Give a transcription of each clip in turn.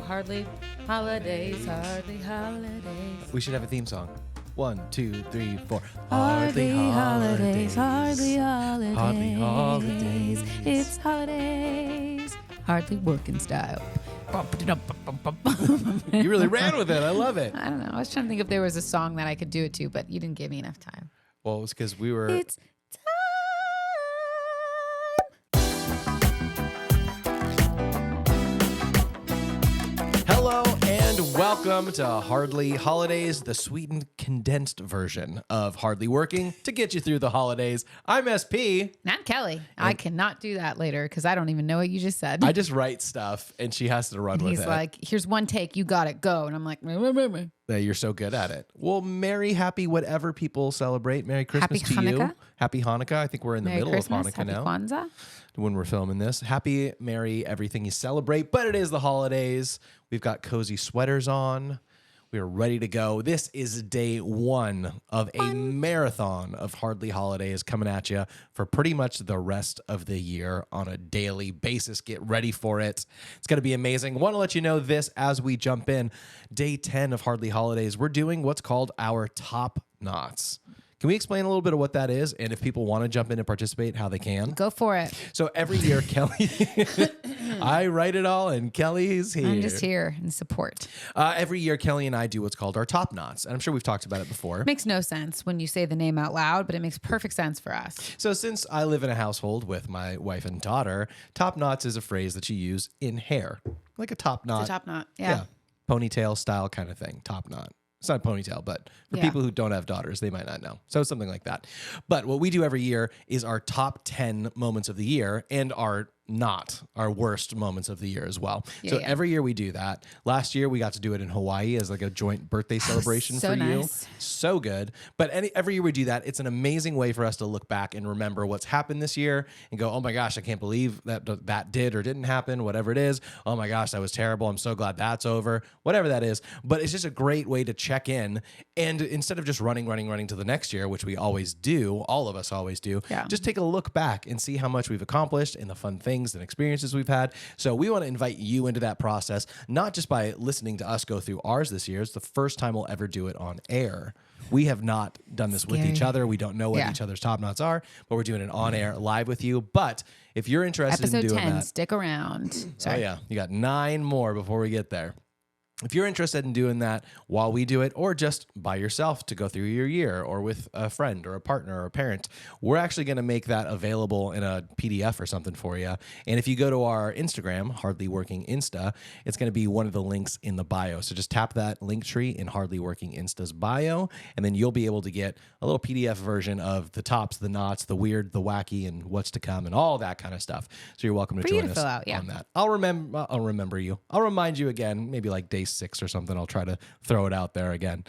Hardly holidays, hardly holidays. We should have a theme song. 1, 2, 3, 4. Hardly holidays, hardly holidays. Hardly holidays. It's holidays. Hardly working style. You really ran with it. I love it. I don't know. I was trying to think if there was a song that I could do it to, but you didn't give me enough time. Well, it was because we were... It's Hello and welcome to Hardly Holidays, the sweetened condensed version of Hardly Working to get you through the holidays. I'm SP. And I'm Kelly. I cannot do that later because I don't even know what you just said. I just write stuff and she has to run with it. He's like, here's one take. You got it. Go. And I'm like, Yeah, you're so good at it. Well, merry, happy, whatever people celebrate. Merry Christmas Happy to Hanukkah. you. Happy Hanukkah. I think we're in the Merry middle Christmas, of Hanukkah Happy now. Kwanzaa. When we're filming this. Happy, merry, everything you celebrate, but it is the holidays. We've got cozy sweaters on. We are ready to go. This is day one of a marathon of Hardly Holidays coming at you for pretty much the rest of the year on a daily basis. Get ready for it. It's going to be amazing. Want to let you know this as we jump in. Day 10 of Hardly Holidays, we're doing what's called our top knots. Can we explain a little bit of what that is? And if people want to jump in and participate, how they can? Go for it. So every year, Kelly, I write it all, and Kelly's here. I'm just here in support. Every year, Kelly and I do what's called our top knots. And I'm sure we've talked about it before. Makes no sense when you say the name out loud, but it makes perfect sense for us. So since I live in a household with my wife and daughter, top knots is a phrase that you use in hair. Like a top knot. It's a top knot. Yeah. Ponytail style kind of thing. Top knot. It's not a ponytail, but for people who don't have daughters, they might not know. So something like that. But what we do every year is our top 10 moments of the year and our worst moments of the year as well. Every year we do that. Last year we got to do it in Hawaii as like a joint birthday celebration so for nice. you. So good. But every year we do that. It's an amazing way for us to look back and remember what's happened this year and go, oh my gosh, I can't believe that did or didn't happen, whatever it is. Oh my gosh, that was terrible. I'm so glad that's over. Whatever that is. But it's just a great way to check in. And instead of just running to the next year, which we always do, all of us always do, just take a look back and see how much we've accomplished and the fun things and experiences we've had. So we want to invite you into that process, not just by listening to us go through ours this year. It's the first time we'll ever do it on air. We have not done this with each other. We don't know what each other's top knots are, but we're doing it on air live with you. But if you're interested in doing Episode 10, that, stick around. Sorry. Oh yeah, you got 9 more before we get there. If you're interested in doing that while we do it, or just by yourself to go through your year, or with a friend or a partner or a parent, we're actually going to make that available in a PDF or something for you. And if you go to our Instagram, Hardly Working Insta, it's going to be one of the links in the bio. So just tap that link tree in Hardly Working Insta's bio, and then you'll be able to get a little PDF version of the tops, the knots, the weird, the wacky, and what's to come, and all that kind of stuff. So you're welcome to join us on that. I'll remember you. I'll remind you again, maybe like day 6 or something. I'll try to throw it out there again.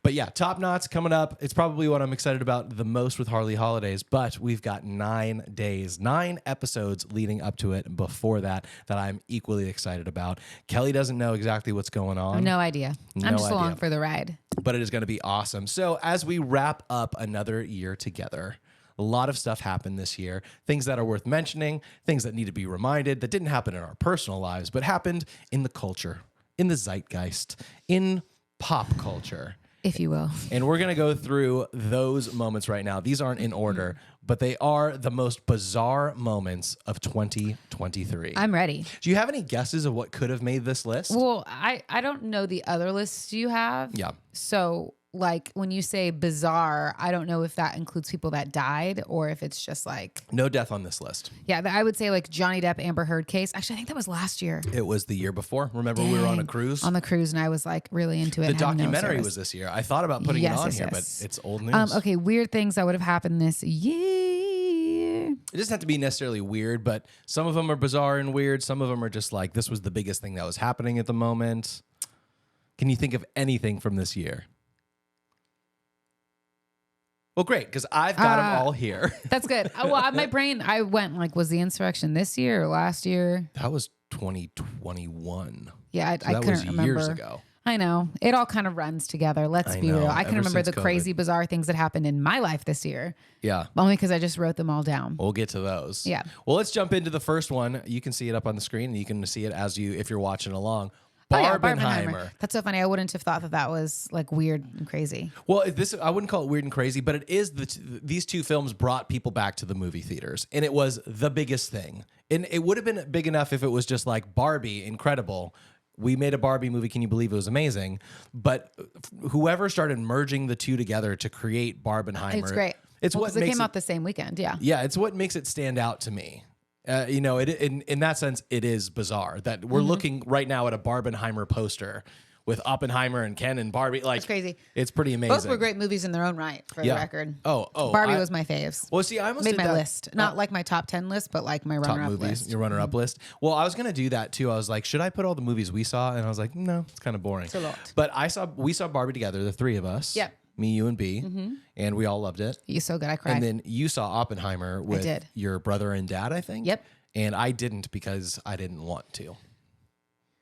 But yeah, top knots coming up. It's probably what I'm excited about the most with Hardly Holidays, but we've got 9 days, 9 episodes leading up to it before that I'm equally excited about. Kelly doesn't know exactly what's going on. I have no idea. I'm just along for the ride. But it is going to be awesome. So as we wrap up another year together, a lot of stuff happened this year, things that are worth mentioning, things that need to be reminded that didn't happen in our personal lives, but happened in the culture, in the zeitgeist, in pop culture, if you will. And we're going to go through those moments right now. These aren't in order, but they are the most bizarre moments of 2023. I'm ready. Do you have any guesses of what could have made this list? Well, I don't know the other lists you have. Yeah. So like when you say bizarre, I don't know if that includes people that died or if it's just like... No death on this list. Yeah, I would say like Johnny Depp, Amber Heard case. Actually, I think that was last year. It was the year before. Remember we were on a cruise? On the cruise, and I was like really into it. The documentary was this year. I thought about putting it on here, but it's old news. Okay, weird things that would have happened this year. It doesn't have to be necessarily weird, but some of them are bizarre and weird. Some of them are just like, this was the biggest thing that was happening at the moment. Can you think of anything from this year? Well, great, because I've got them all here. That's good. Well, my brain, I went like, was the insurrection this year or last year? That was 2021. Yeah, I couldn't remember. Years ago. I know. It all kind of runs together. Let's be real. I can remember the crazy, bizarre things that happened in my life this year. Yeah. Only because I just wrote them all down. We'll get to those. Yeah. Well, let's jump into the first one. You can see it up on the screen, and you can see it if you're watching along. Oh, yeah, Barbenheimer. That's so funny. I wouldn't have thought that that was like weird and crazy. Well, this I wouldn't call it weird and crazy, but it is these two films brought people back to the movie theaters, and it was the biggest thing. And it would have been big enough if it was just like Barbie, incredible. We made a Barbie movie. Can you believe it was amazing? But whoever started merging the two together to create Barbenheimer, It's great. It's what they makes came out the same weekend. Yeah. Yeah, it's what makes it stand out to me. In that sense, it is bizarre that we're looking right now at a Barbenheimer poster with Oppenheimer and Ken and Barbie. Like, It's crazy. It's pretty amazing. Both were great movies in their own right, for the record. Barbie was my faves. Well, see, I almost made did my that. list, not like my top 10 list, but like my runner-up list. Your runner-up list. Well, I was gonna do that too. I was like, should I put all the movies we saw? And I was like, no, it's kind of boring. It's a lot. But we saw Barbie together, the three of us. Yep. Me, you, and B, and we all loved it. You're so good. I cried. And then you saw Oppenheimer with your brother and dad, I think. Yep. And I didn't because I didn't want to.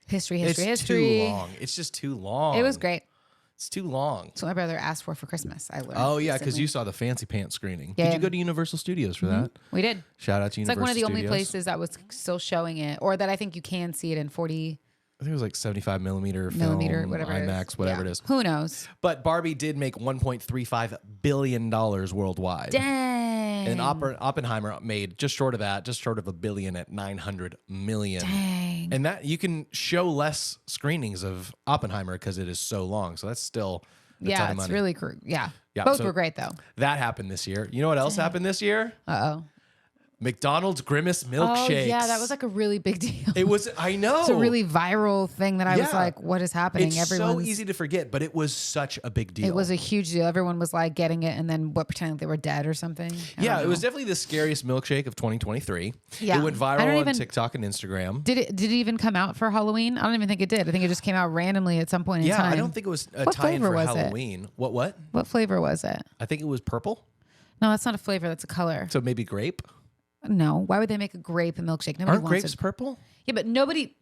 History. It's too long. It's just too long. It was great. It's too long. That's what my brother asked for Christmas. I learned. Oh, yeah, because you saw the Fancy Pants screening. Yeah. Did you go to Universal Studios for that? We did. Shout out to It's Universal like one of the Studios. only places that was still showing it, or that I think you can see it in 40 I think it was like 75 millimeter millimeter, film, whatever IMAX, whatever it is. Who knows? But Barbie did make $1.35 billion worldwide. Dang. And Oppenheimer made just short of that, just short of $1 billion at $900 million. Dang. And that you can show less screenings of Oppenheimer because it is so long. So that's still a ton of It's money. really cool. Yeah. Yeah, Both so were great though. That happened this year. You know what else happened this year? Uh-oh. McDonald's Grimace milkshakes. Oh, yeah, that was like a really big deal. It was, I know. It's a really viral thing that I was Yeah. like, what is happening? It's so easy to forget, but it was such a big deal. It was a huge deal. Everyone was like getting it and then pretending they were dead or something. I Yeah, don't it was know. definitely the scariest milkshake of 2023. Yeah. It went I viral don't on even- TikTok and Instagram. Did it even come out for Halloween? I don't even think it did. I think it just came out randomly at some point in Yeah, time. I don't think it was a What tie-in flavor for was it? Halloween. What? What flavor was it? I think it was purple. No, that's not a flavor. That's a color. So maybe grape. No. Why would they make a grape milkshake? Nobody Aren't wants grapes it. purple? Yeah, but nobody.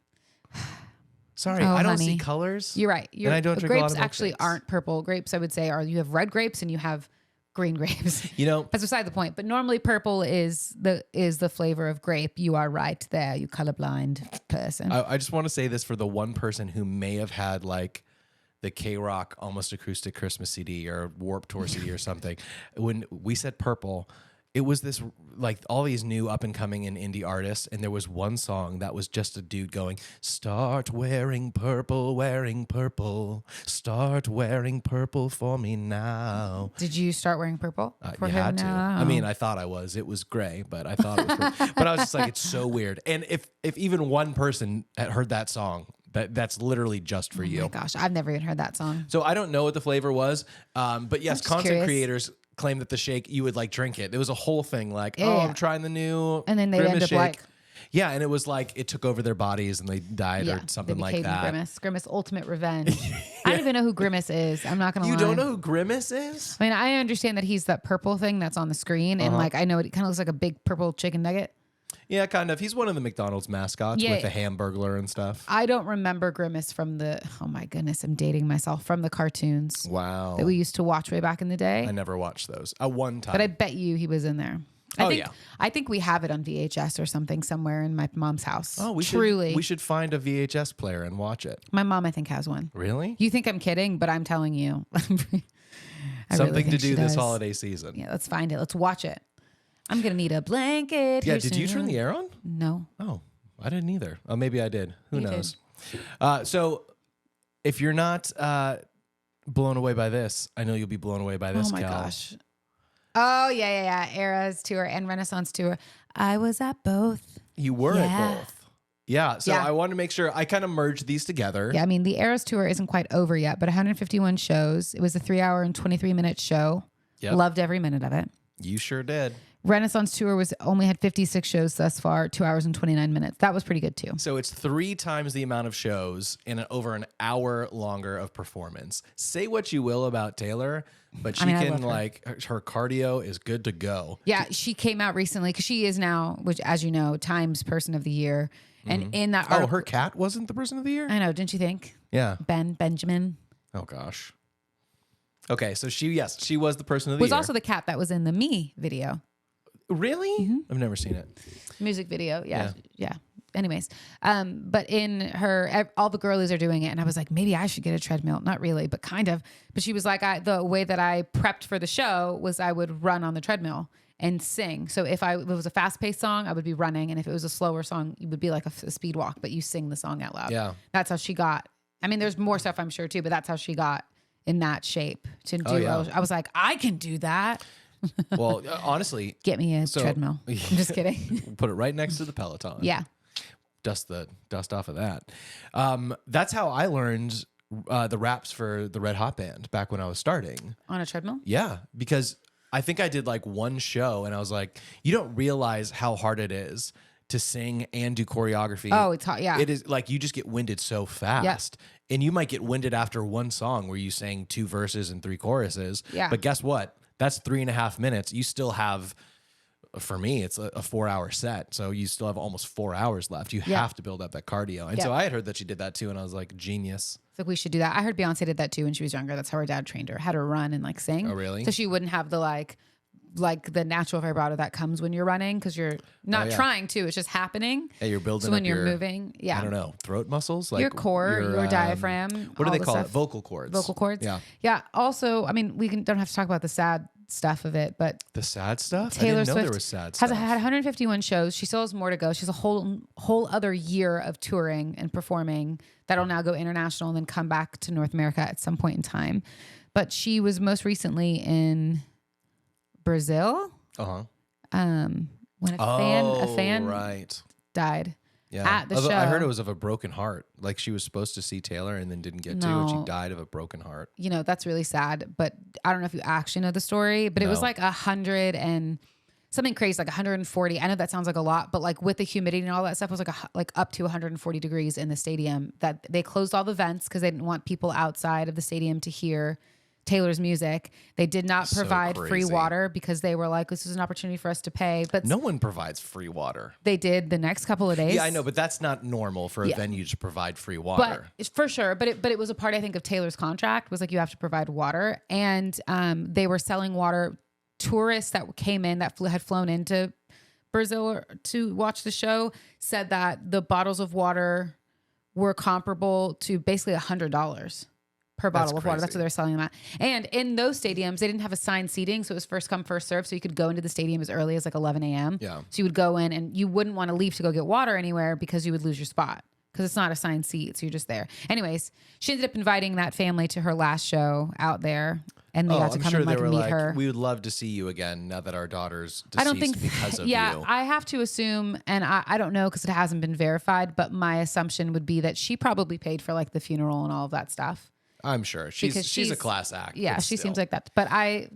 Sorry, Oh, I don't honey. see colors. You're right. And I don't drink a lot grapes of actually milkshakes. aren't purple. Grapes, I would say, are you have red grapes and you have green grapes. You know, That's beside the point. But normally purple is the flavor of grape. You are right there, you colorblind person. I just want to say this for the one person who may have had like the K-Rock Almost Acoustic Christmas CD or Warped Tour CD or something. When we said purple, it was this like all these new up and coming and indie artists, and there was one song that was just a dude going, "Start wearing purple, start wearing purple for me now." Did you start wearing purple? You had to. I mean, I thought I was. It was gray, but I thought it was purple. But I was just like, it's so weird. And if even one person had heard that song, that's literally just for you. Oh my gosh, I've never even heard that song. So I don't know what the flavor was, but yes, just content curious. creators claim that the shake you would like drink it. It was a whole thing, like, Yeah, oh, yeah. I'm trying the new And then they Grimace end up shake. like, Yeah, and it was like it took over their bodies and they died yeah, or something they like became that. Grimace Ultimate Revenge. I don't even know who Grimace is. I'm not gonna lie. You don't know who Grimace is? I mean, I understand that he's that purple thing that's on the screen, and like I know it kind of looks like a big purple chicken nugget. Yeah, kind of. He's one of the McDonald's mascots Yeah. with the Hamburglar and stuff. I don't remember Grimace from the. Oh my goodness, I'm dating myself from the cartoons Wow. that we used to watch way back in the day. I never watched those. One time. But I bet you he was in there. Yeah. I think we have it on VHS or something somewhere in my mom's house. Oh, Truly. we should find a VHS player and watch it. My mom, I think, has one. Really? You think I'm kidding, but I'm telling you. I really Something to think do she this does. holiday season. Yeah, let's find it. Let's watch it. I'm going to need a blanket. Yeah, here did you turn soon. the air on? No. Oh, I didn't either. Oh, maybe I did. Who You did. knows? So if you're not blown away by this, I know you'll be blown away by this, Oh my Cal. gosh. Oh, yeah. Eras tour and Renaissance tour. I was at both. You were Yeah. at both. Yeah, so Yeah. I wanted to make sure I kind of merged these together. Yeah, I mean, the Eras tour isn't quite over yet, but 151 shows. It was a 3-hour and 23-minute show. Yep. Loved every minute of it. You sure did. Renaissance tour only had 56 shows thus far, 2 hours and 29 minutes. That was pretty good too. So it's 3 times the amount of shows and over an hour longer of performance. Say what you will about Taylor, but she I mean, I can love her. like her cardio is good to go. Yeah, she came out recently because she is now, which as you know, Times Person of the Year. And in that Oh, article, her cat wasn't the person of the year? I know, didn't you think? Yeah. Benjamin Oh gosh. Okay, so she was the person of the was year. also the cat that was in the Me video, Really? Mm-hmm. I've never seen it. music video. Yeah. anyways. But in her, all the girlies are doing it. And I was like, maybe I should get a treadmill. Not really, but kind of. But she was like, the way that I prepped for the show was I would run on the treadmill and sing. So if it was a fast paced song, I would be running. And if it was a slower song, it would be like a speed walk, but you sing the song out loud. Yeah. That's how she got. I mean, there's more stuff I'm sure too, but that's how she got in that shape to do. I was like, I can do that. Well, honestly, get me a treadmill. I'm just kidding. Put it right next to the Peloton. Yeah. Dust off of that. That's how I learned the raps for the Red Hot Band back when I was starting. On a treadmill? Yeah, because I think I did like one show and I was like, you don't realize how hard it is to sing and do choreography. Oh, it's hot. Yeah. It is like you just get winded so fast. Yep. And you might get winded after one song where you sang 2 verses and 3 choruses. Yeah. But guess what? That's 3.5 minutes. You still have, for me, it's a 4-hour set. So you still have almost 4 hours left. You have to build up that cardio. And so I had heard that she did that too. And I was like, genius. It's like, we should do that. I heard Beyonce did that too when she was younger. That's how her dad trained her, had her run and like sing. Oh, really? So she wouldn't have the like the natural vibrato that comes when you're running because you're not trying to. It's just happening. Yeah, you're building so when up you're your, moving. Yeah. I don't know, throat muscles? Like your core, your diaphragm. What do they call it? Vocal cords. Vocal cords. Yeah. Yeah. Also, I mean, don't have to talk about the sad stuff of it, but the sad stuff? Taylor I didn't know Swift there was sad stuff. has had 151 shows. She still has more to go. She's a whole other year of touring and performing that'll now go international and then come back to North America at some point in time. But she was most recently in Brazil. Uh-huh. When a fan right. died. Yeah. At the show. I heard it was of a broken heart. Like she was supposed to see Taylor and then didn't get to, and she died of a broken heart. You know, that's really sad, but I don't know if you actually know the story, but it was like 100 and something crazy, like 140. I know that sounds like a lot, but like with the humidity and all that stuff, it was like up to 140 degrees in the stadium. That they closed all the vents because they didn't want people outside of the stadium to hear Taylor's music. They did not provide free water because they were like, this is an opportunity for us to pay. But no one provides free water. They did the next couple of days. Yeah, I know, but that's not normal for a venue to provide free water. But for sure. But it was a part, I think, of Taylor's contract was like, you have to provide water. And they were selling water. Tourists that came in that had flown into Brazil to watch the show said that the bottles of water were comparable to basically $100 per bottle of water. That's what they're selling them at. And in those stadiums, they didn't have assigned seating. So it was first come, first serve. So you could go into the stadium as early as like 11 a.m. Yeah. So you would go in and you wouldn't want to leave to go get water anywhere because you would lose your spot because it's not assigned seat. So you're just there. Anyways, she ended up inviting that family to her last show out there. And they got to come and like meet her. We would love to see you again now that our daughter's deceased because of you. Yeah, I have to assume, and I don't know because it hasn't been verified, but my assumption would be that she probably paid for like the funeral and all of that stuff. I'm sure she's a class act. Yeah, she seems like that. But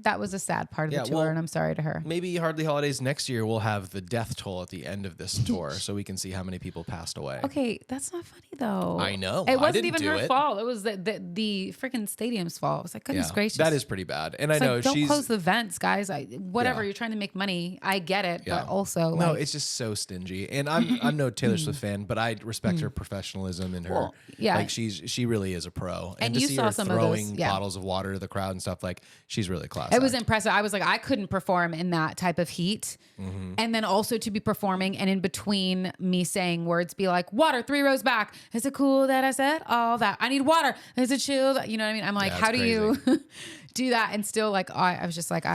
that was a sad part of the tour, and I'm sorry to her. Maybe Hardly Holidays next year we'll have the death toll at the end of this tour, so we can see how many people passed away. Okay, that's not funny though. I know. It wasn't even her fault. It was the freaking stadium's fault. It was like, goodness gracious, that is pretty bad. And I know don't close the vents, guys. You're trying to make money. I get it, but also no, it's just so stingy. And I'm no Taylor Swift fan, but I respect her professionalism and her. Like she really is a pro. And to you see saw her some throwing of those, bottles of water to the crowd and stuff, like she's really class. It was impressive. I was like, I couldn't perform in that type of heat. Mm-hmm. And then also to be performing and in between me saying words, be like, water 3 rows back. Is it cool that I said all that? I need water. Is it chill? You know what I mean? I'm like, how do you do that? And still like, I was just like,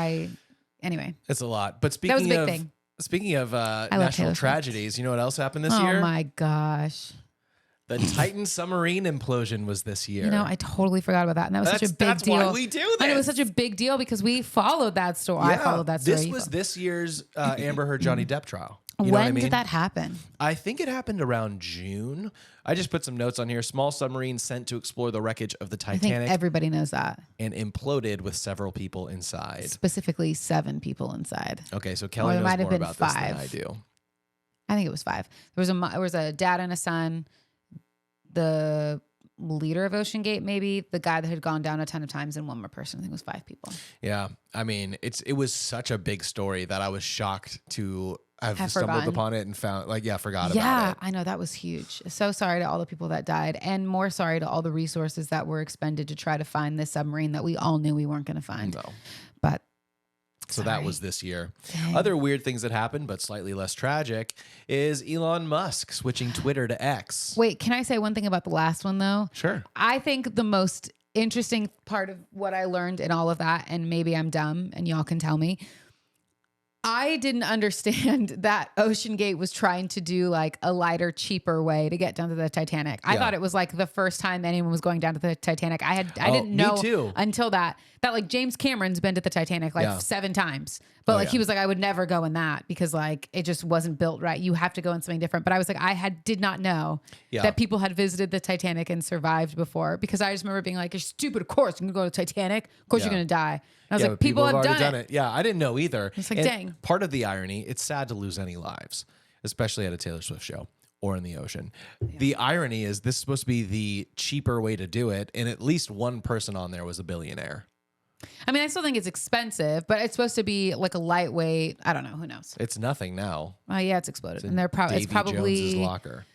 anyway. It's a lot. But speaking of national tragedies, you know what else happened this year? Oh my gosh. The Titan Submarine implosion was this year. You know, I totally forgot about that. And that was such a big deal. That's why we do this. And it was such a big deal because we followed that story. Yeah, I followed that story. This was this year's Amber Heard Johnny Depp trial. When did that happen? I think it happened around June. I just put some notes on here. Small submarine sent to explore the wreckage of the Titanic. I think everybody knows that. And imploded with several people inside. Specifically 7 people inside. Okay, so Kelly knows more about 5. This than I do. I think it was 5. There was a dad and a son. The leader of Ocean Gate, maybe the guy that had gone down a ton of times, and one more person. I think it was 5 people. Yeah, I mean, it was such a big story that I was shocked to have stumbled upon it and found forgot about it. Yeah, I know that was huge. So sorry to all the people that died, and more sorry to all the resources that were expended to try to find this submarine that we all knew we weren't going to find. No. But So that was this year. Dang. Other weird things that happened, but slightly less tragic, is Elon Musk switching Twitter to X. Wait, can I say one thing about the last one though? Sure. I think the most interesting part of what I learned in all of that, and maybe I'm dumb and y'all can tell me, I didn't understand that Ocean Gate was trying to do like a lighter, cheaper way to get down to the Titanic. I thought it was like the first time anyone was going down to the Titanic. I didn't know me too. until that like James Cameron's been to the Titanic like 7 times. But like he was like, I would never go in that because like it just wasn't built right. You have to go in something different. But I was like, did not know that people had visited the Titanic and survived before, because I just remember being like, you're stupid. Of course, you're gonna go to Titanic. Of course you're gonna die. And I was like, people have already done it. Yeah, I didn't know either. It's like, and dang. Part of the irony, it's sad to lose any lives, especially at a Taylor Swift show or in the ocean. Yeah. The irony is this is supposed to be the cheaper way to do it, and at least one person on there was a billionaire. I mean, I still think it's expensive, but it's supposed to be like a lightweight. I don't know. Who knows? It's nothing now. Yeah, it's exploded. And Davy it's probably Jones's locker.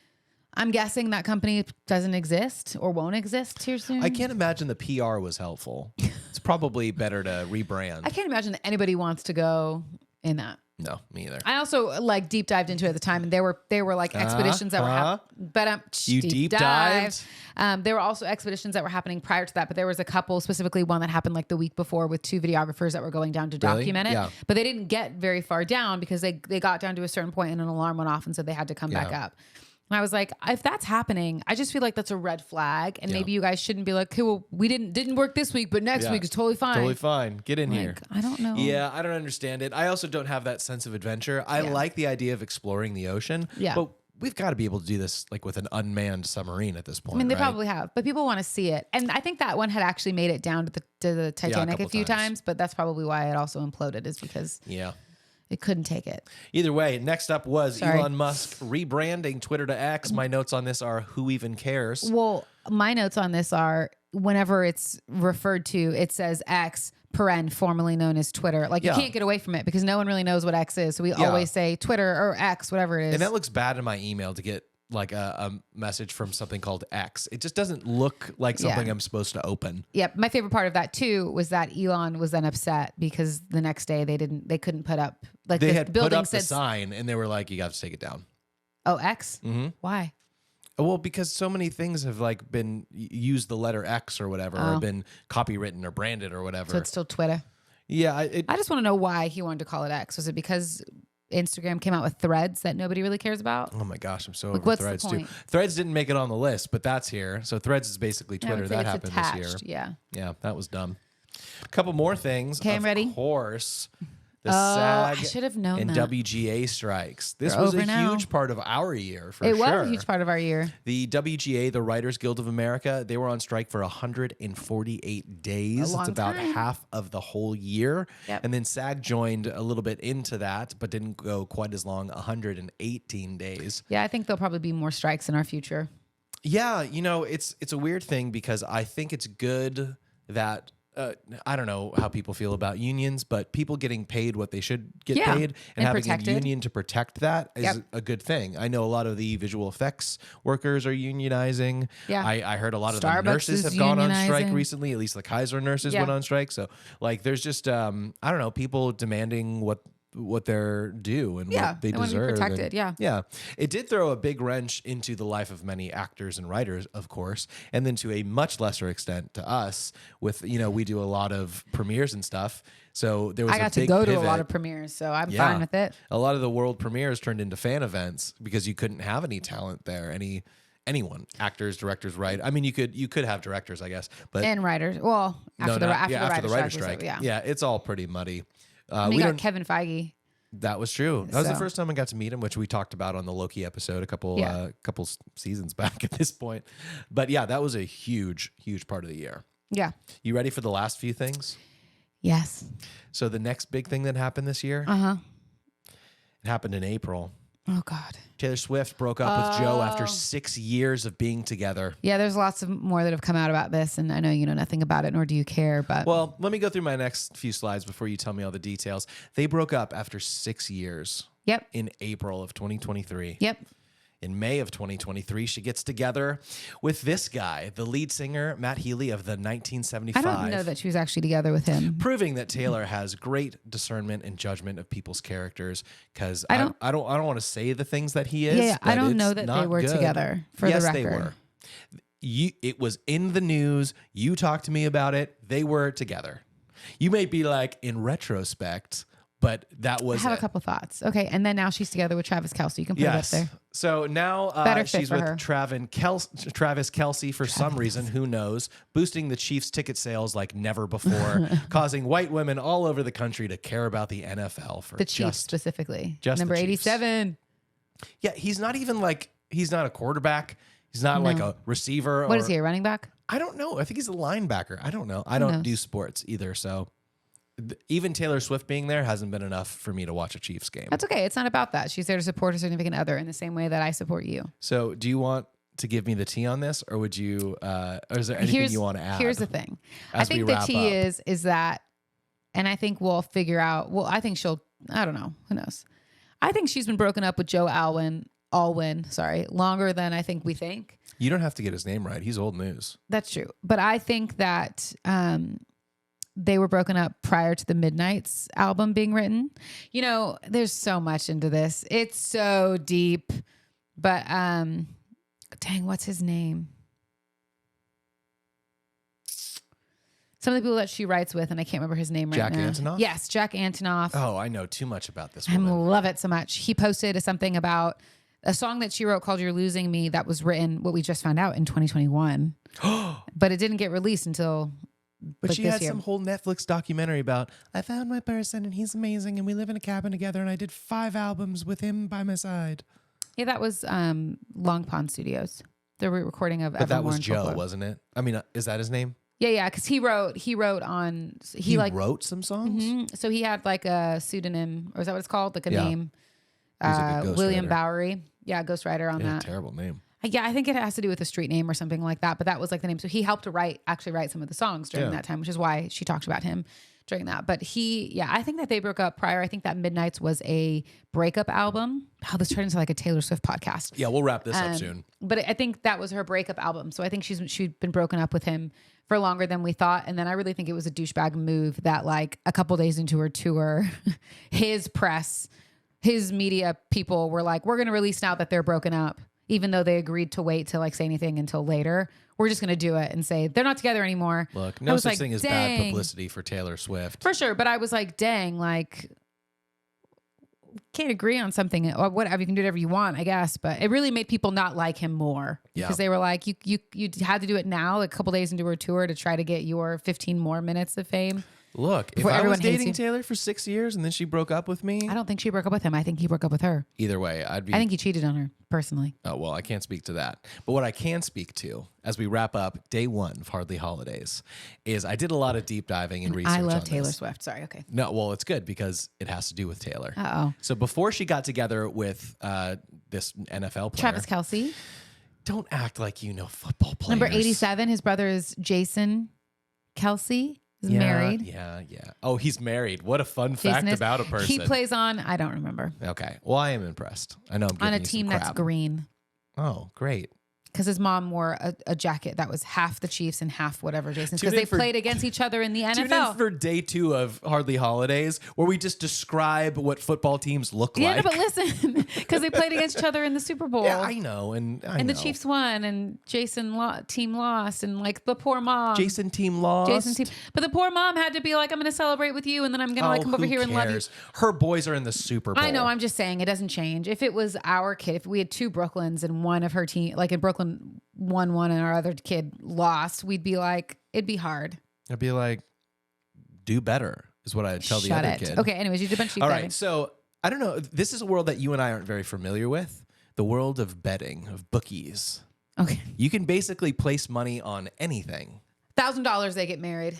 I'm guessing that company doesn't exist or won't exist here soon. I can't imagine the PR was helpful. It's probably better to rebrand. I can't imagine that anybody wants to go in that. No, me either. I also like deep dived into it at the time, and there were like expeditions that were but you deep dived. There were also expeditions that were happening prior to that, but there was a couple, specifically one that happened like the week before with 2 videographers that were going down to document it. Yeah. But they didn't get very far down because they got down to a certain point and an alarm went off, and so they had to come back up. And I was like, if that's happening, I just feel like that's a red flag. And maybe you guys shouldn't be like, okay, well, we didn't work this week, but next week is totally fine. Totally fine. Get in here. I don't know. Yeah, I don't understand it. I also don't have that sense of adventure. I like the idea of exploring the ocean. Yeah. But we've got to be able to do this like with an unmanned submarine at this point. I mean, they probably have, but people want to see it. And I think that one had actually made it down to the Titanic a few times, but that's probably why it also imploded, is because it couldn't take it. Either way, next up was Elon Musk rebranding Twitter to X. My notes on this are, who even cares? Well, my notes on this are, whenever it's referred to, it says X, formerly known as Twitter. Like, you can't get away from it because no one really knows what X is. So we always say Twitter or X, whatever it is. And that looks bad in my email to get like a message from something called X. It just doesn't look like something I'm supposed to open. Yep. My favorite part of that too was that Elon was then upset because the next day they couldn't put up, like, they had put up the sign and they were like, you got to take it down. Oh, X? Mm-hmm. Why? Well, because so many things have like been used the letter X or whatever, or been copywritten or branded or whatever. So it's still Twitter. Yeah. I just want to know why he wanted to call it X. Was it because Instagram came out with Threads that nobody really cares about? Oh my gosh, I'm so over Threads too. Threads didn't make it on the list, but that's here. So Threads is basically Twitter. That happened this year. Yeah, that was dumb. A couple more things. Okay, I'm ready. Of course, the SAG I should have known and that. WGA strikes. This was a huge part of our year, for sure. It was a huge part of our year. The WGA, the Writers Guild of America, they were on strike for 148 days. It's about half of the whole year. Yep. And then SAG joined a little bit into that, but didn't go quite as long, 118 days. Yeah, I think there'll probably be more strikes in our future. Yeah, you know, it's a weird thing because I think it's good that I don't know how people feel about unions, but people getting paid what they should get paid and having a union to protect that is a good thing. I know a lot of the visual effects workers are unionizing. Yeah. I heard a lot of the nurses have gone on strike recently. At least the Kaiser nurses went on strike. So like there's just, I don't know, people demanding what they're due and what they deserve. Protected, yeah. It did throw a big wrench into the life of many actors and writers, of course, and then to a much lesser extent to us with, you know, we do a lot of premieres and stuff. So there was I got to go to a lot of premieres, so I'm fine with it. A lot of the world premieres turned into fan events because you couldn't have any talent there, anyone, actors, directors, writers. I mean, you could have directors, I guess, but and writers. Well, after the writer's strike. Yeah, it's all pretty muddy. We got Kevin Feige. That was true. That was the first time I got to meet him, which we talked about on the Loki episode a couple seasons back at this point. But yeah, that was a huge part of the year. Yeah. You ready for the last few things? Yes. So the next big thing that happened this year, it happened in April. Oh, God. Taylor Swift broke up with Joe after 6 years of being together. Yeah, there's lots of more that have come out about this, and I know you know nothing about it, nor do you care. But well, let me go through my next few slides before you tell me all the details. They broke up after 6 years. Yep. In April of 2023. Yep. In May of 2023, she gets together with this guy, the lead singer, Matt Healy of the 1975. I don't know that she was actually together with him. Proving that Taylor has great discernment and judgment of people's characters, because I don't want to say the things that he is. Yeah, I don't know that they were good. together, for the record. Yes, they were. It was in the news. You talked to me about it. They were together. You may be like, in retrospect, but that was I have a couple thoughts. Okay, and then now she's together with Travis Kelce. You can put it up there. So now she's with Travis Kelce for some reason, who knows, boosting the Chiefs' ticket sales like never before, causing white women all over the country to care about the NFL for the Chiefs specifically. Just number 87. Yeah, he's not a quarterback. He's not like a receiver. What is he, a running back? I don't know. I think he's a linebacker. I don't know. I don't do sports either, so even Taylor Swift being there hasn't been enough for me to watch a Chiefs game. That's okay. It's not about that. She's there to support her significant other in the same way that I support you. So do you want to give me the tea on this, or would you, or is there anything you want to add? Here's the thing. I think the tea is that, and I think we'll figure out, I think I don't know. Who knows? I think she's been broken up with Joe Alwyn, longer than I think we think. You don't have to get his name right. He's old news. That's true. But I think that they were broken up prior to the Midnight's album being written. You know, there's so much into this. It's so deep. But dang, what's his name? Some of the people that she writes with, and I can't remember his name right now. Jack Antonoff? Yes, Jack Antonoff. Oh, I know too much about this I woman. love it so much. He posted something about a song that she wrote called You're Losing Me that was written, what we just found out, in 2021. But it didn't get released until But she had year. some whole Netflix documentary about, I found my person and he's amazing and we live in a cabin together and I did 5 albums with him by my side. Yeah, that was Long Pond Studios. The re-recording of But that was Evermore and Joe, Folklore. wasn't it? I mean, is that his name? Yeah, because he wrote on... He wrote some songs? Mm-hmm. So he had like a pseudonym, or is that what it's called? Like a name? He was a good William ghostwriter. Bowery. Yeah, ghostwriter on that. Terrible name. Yeah, I think it has to do with a street name or something like that, but that was like the name. So he helped to actually write some of the songs during that time, which is why she talked about him during that. But I think that they broke up prior. I think that Midnight's was a breakup album. Oh, this turned into like a Taylor Swift podcast. Yeah, we'll wrap this up soon. But I think that was her breakup album. So I think she'd been broken up with him for longer than we thought. And then I really think it was a douchebag move that like a couple days into her tour, his media people were like, we're going to release now that they're broken up, even though they agreed to wait to like say anything until later. We're just going to do it and say they're not together anymore. Look, no such thing as bad publicity for Taylor Swift. For sure. But I was like, dang, like, can't agree on something or whatever. You can do whatever you want, I guess. But it really made people not like him more because they were like, you had to do it now, like a couple days into her tour to try to get your 15 more minutes of fame. Look, if I was dating Taylor for 6 years and then she broke up with me. I don't think she broke up with him. I think he broke up with her. Either way, I think he cheated on her, personally. Oh, well, I can't speak to that. But what I can speak to, as we wrap up day 1 of Hardly Holidays, is I did a lot of deep diving and research on this. I love Taylor Swift. Sorry, okay. No, well, it's good because it has to do with Taylor. Uh-oh. So before she got together with this NFL player. Travis Kelce. Don't act like you know football players. Number 87, his brother is Jason Kelce. He's married. Yeah. Oh, he's married. What a fun fact about a person. He plays on, I don't remember. Okay. Well, I am impressed. I know I'm giving on a you team some that's crap. green. Oh, great. Because his mom wore a jacket that was half the Chiefs and half whatever Jason's. Because they played against each other in the NFL. Tune in for day 2 of Hardly Holidays, where we just describe what football teams look like. Yeah, but listen, because they played against each other in the Super Bowl. Yeah, I know, and the Chiefs won, and Jason team lost, and like the poor mom. Jason team lost. But the poor mom had to be like, I'm going to celebrate with you, and then I'm going to like come over here and love you. Her boys are in the Super Bowl. I know. I'm just saying it doesn't change. If it was our kid, if we had 2 Brooklyns and one of her team, like in Brooklyn won one and our other kid lost, we'd be like, it'd be hard. I'd be like, do better is what I'd tell the other kid. Okay, anyways, you did a bunch of All betting. right, so I don't know. This is a world that you and I aren't very familiar with. The world of betting, of bookies. Okay. You can basically place money on anything. $1,000 they get married.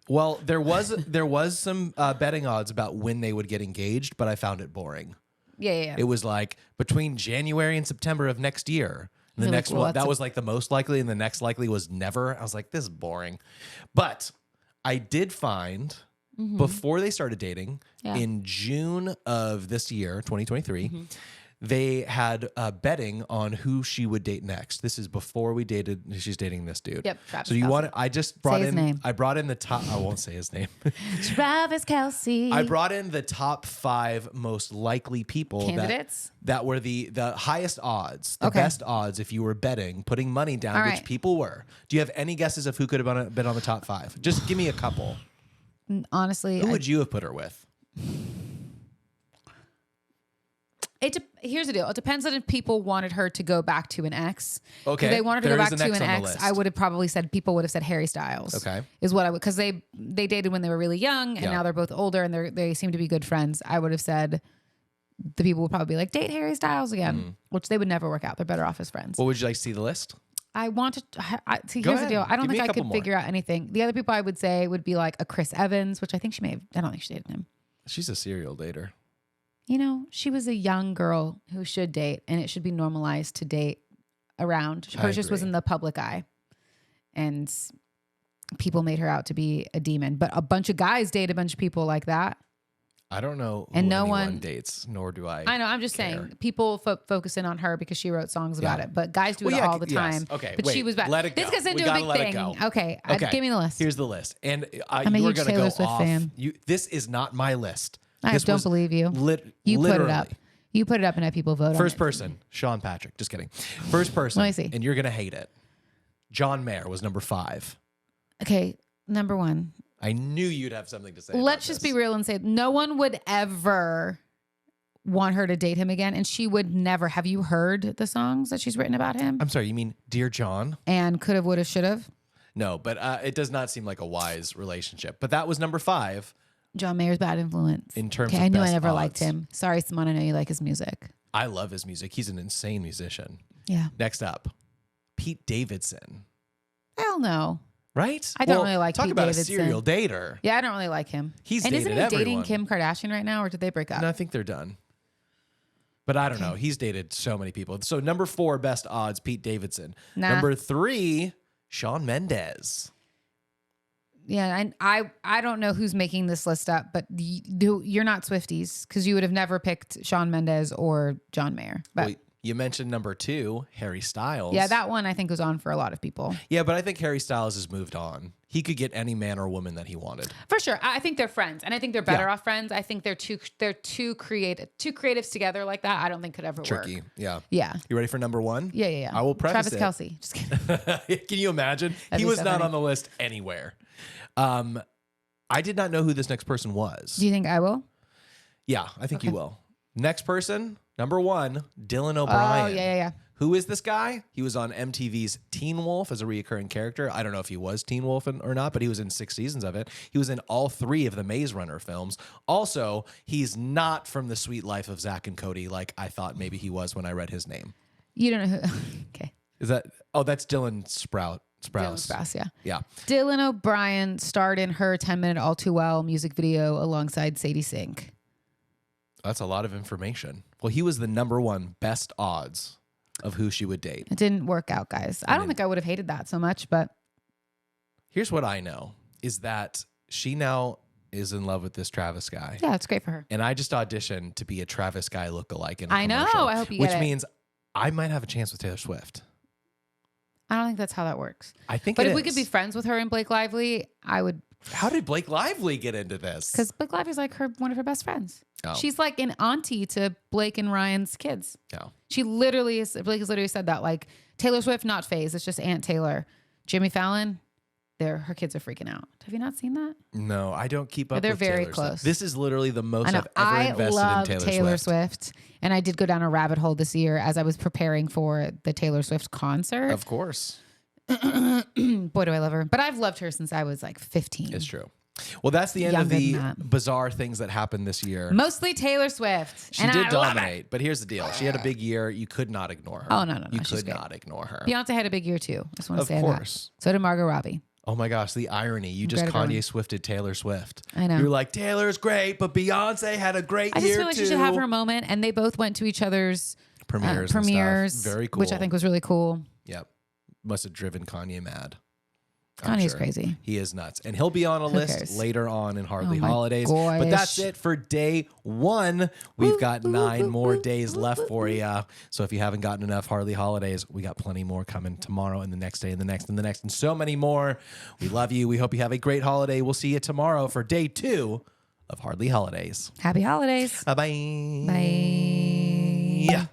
Well, there was some betting odds about when they would get engaged, but I found it boring. Yeah. It was like between January and September of next year. And the next one, that was like the most likely, and the next likely was never. I was like, this is boring. But I did find before they started dating in June of this year, 2023, they had betting on who she would date next. This is before we dated. She's dating this dude. Yep. Travis So you Kelce. want? I just brought Say his in. name. I brought in the top. I won't say his name. Travis Kelce. I brought in the top 5 most likely people Candidates? that were the highest odds, the Okay. best odds if you were betting, putting money down, All which right. people were. Do you have any guesses of who could have been on the top 5? Just give me a couple. Honestly, Who would you have put her with? Here's the deal. It depends on if people wanted her to go back to an ex. Okay. If they wanted to go There is back an to ex an on the ex, list. I would have probably said people would have said Harry Styles. Okay. Is what I would, because they dated when they were really young and Yeah. now they're both older and they seem to be good friends. I would have said the people would probably be like, date Harry Styles again, which they would never work out. They're better off as friends. What would you like to see the list? I want to see. Go Here's the ahead. deal. I don't Give me think a I couple could more. figure out anything. The other people I would say would be like a Chris Evans, which I think she may have. I don't think she dated him. She's a serial dater. You know, she was a young girl who should date, and it should be normalized to date around. Hers just was agree. in the public eye, and people made her out to be a demon. But a bunch of guys date a bunch of people like that. I don't know who And no anyone one- dates, nor do I. I know. I'm just care. saying, people focus in on her because she wrote songs about Yeah. it. But guys do Well, it yeah, all the yes. time. Okay, but she wait, was bad. let it This go. gets We into a gotta big let it thing. go. Okay, Okay. give me the list. Here's the list, and I'm a you are huge going to Taylor go Swift off. fan. This is not my list. I This don't was believe you. You put literally. it up. You put it up and had people vote First on it. person, Sean Patrick. Just kidding. First person, Let me see. and you're going to hate it. John Mayer was number 5. Okay, number 1. I knew you'd have something to say. Let's about just this. be real and say no one would ever want her to date him again, and she would never. Have you heard the songs that she's written about him? I'm sorry, you mean Dear John? And could have, would have, should have. No, but it does not seem like a wise relationship. But that was number 5 John Mayer's bad influence. in terms Okay, of I knew I best never odds. liked him. Sorry, Simone. I know you like his music. I love his music. He's an insane musician. Yeah. Next up, Pete Davidson. Hell no. Right? I don't really like talk Pete about Davidson. a serial dater. Yeah, I don't really like him. He's and isn't he dated dating everyone. Kim Kardashian right now, or did they break up? And I think they're done. But I don't know. He's dated so many people. So number 4, best odds, Pete Davidson. Nah. Number 3, Shawn Mendes. Yeah, and I don't know who's making this list up, but you're not Swifties because you would have never picked Shawn Mendes or John Mayer. But Well, you mentioned number 2, Harry Styles. yeah, that one I think was on for a lot of people. Yeah, but I think Harry Styles has moved on. He could get any man or woman that he wanted. For sure. I think they're friends, and I think they're better Yeah. off friends. I think they're two creatives together like that. I don't think could ever Tricky. work. Yeah. Yeah. You ready for number 1? Yeah. I will preface Travis it. Kelce. Just kidding. Can you imagine? That'd He be was so not funny. on the list anywhere. I did not know who this next person was. Do you think I will? Yeah, I think you will. Next person, number 1, Dylan Oh, O'Brien. yeah. Who is this guy? He was on MTV's Teen Wolf as a reoccurring character. I don't know if he was Teen Wolf or not, but he was in 6 seasons of it. He was in all 3 of the Maze Runner films. Also, he's not from The Sweet Life of Zach and Cody like I thought maybe he was when I read his name. You don't know who. Okay. Is that? Oh, that's Dylan Sprouse. Dylan Sprouse, yeah. Yeah. Dylan O'Brien starred in her 10-minute All Too Well music video alongside Sadie Sink. That's a lot of information. Well, he was the number 1 best odds of who she would date. It didn't work out, guys. I don't think I would have hated that so much, but Here's what I know is that she now is in love with this Travis guy. yeah, it's great for her. And I just auditioned to be a Travis guy lookalike in a I know. commercial, I hope you which get it. means I might have a chance with Taylor Swift. I don't think that's how that works. I think But it if we is. could be friends with her and Blake Lively, I would, How did Blake Lively get into this? because Blake Lively's like one of her best friends. Oh. She's like an auntie to Blake and Ryan's kids. No. She literally is. Blake has literally said that. Like Taylor Swift, not Faze. It's just Aunt Taylor. Jimmy Fallon, her kids are freaking out. Have you not seen that? No, I don't keep up They're with very Taylor Swift. close. This is literally the most I know. I've ever I invested love in Taylor Swift, and I did go down a rabbit hole this year as I was preparing for the Taylor Swift concert. Of course. Boy, do I love her! But I've loved her since I was like 15. It's true. Well, that's the end of Younger the than that. bizarre things that happened this year. Mostly Taylor Swift. She and did I love it. dominate, but here's the deal. She had a big year. You could not ignore her. Oh, no. You She's could great. not ignore her. Beyonce had a big year too. I just want to Of say course. that. So did Margot Robbie. Oh my gosh, the irony. You just Greta Kanye Gerwig. Swifted Taylor Swift. I know. You're like, Taylor's great, but Beyonce had a great I year just feel like too. she should have her moment, and they both went to each other's Premieres. And premieres, stuff. Very cool. which I think was really cool. Yep. Must have driven Kanye mad. Kanye's crazy. He is nuts. And he'll be on a list cares? later on in Hardly my Holidays. But that's gosh. it for day 1. We've got 9 more days left for you. So if you haven't gotten enough Hardly Holidays, we got plenty more coming tomorrow and the next day and the next and the next and so many more. We love you. We hope you have a great holiday. We'll see you tomorrow for day 2 of Hardly Holidays. Happy holidays. Bye-bye. Bye. Yeah.